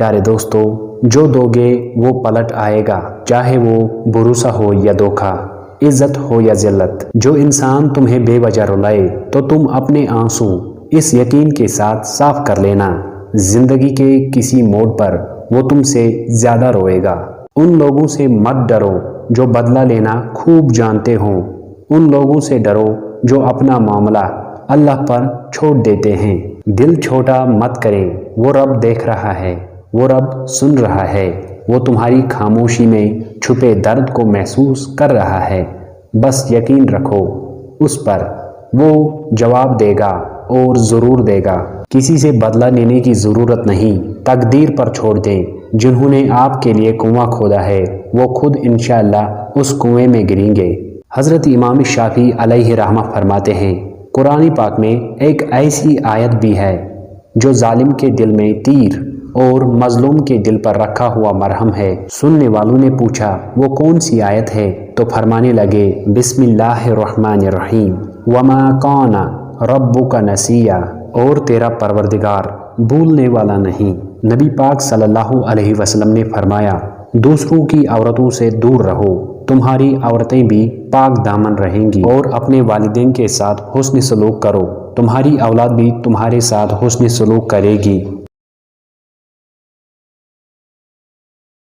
پیارے دوستو، جو دو گے وہ پلٹ آئے گا، چاہے وہ بھروسا ہو یا دھوکا، عزت ہو یا ذلت۔ جو انسان تمہیں بے وجہ رلائے تو تم اپنے آنسو اس یقین کے ساتھ صاف کر لینا، زندگی کے کسی موڑ پر وہ تم سے زیادہ روئے گا۔ ان لوگوں سے مت ڈرو جو بدلہ لینا خوب جانتے ہوں، ان لوگوں سے ڈرو جو اپنا معاملہ اللہ پر چھوڑ دیتے ہیں۔ دل چھوٹا مت کریں، وہ رب دیکھ رہا ہے، وہ رب سن رہا ہے، وہ تمہاری خاموشی میں چھپے درد کو محسوس کر رہا ہے۔ بس یقین رکھو اس پر، وہ جواب دے گا اور ضرور دے گا۔ کسی سے بدلہ لینے کی ضرورت نہیں، تقدیر پر چھوڑ دیں۔ جنہوں نے آپ کے لیے کنواں کھودا ہے وہ خود انشاءاللہ اس کنویں میں گریں گے۔ حضرت امام شافعی علیہ رحمہ فرماتے ہیں، قرآن پاک میں ایک ایسی آیت بھی ہے جو ظالم کے دل میں تیر اور مظلوم کے دل پر رکھا ہوا مرہم ہے۔ سننے والوں نے پوچھا وہ کون سی آیت ہے؟ تو فرمانے لگے، بسم اللہ الرحمن الرحیم، وما کان ربک نسیا، اور تیرا پروردگار بھولنے والا نہیں۔ نبی پاک صلی اللہ علیہ وسلم نے فرمایا، دوسروں کی عورتوں سے دور رہو، تمہاری عورتیں بھی پاک دامن رہیں گی، اور اپنے والدین کے ساتھ حسن سلوک کرو، تمہاری اولاد بھی تمہارے ساتھ حسن سلوک کرے گی۔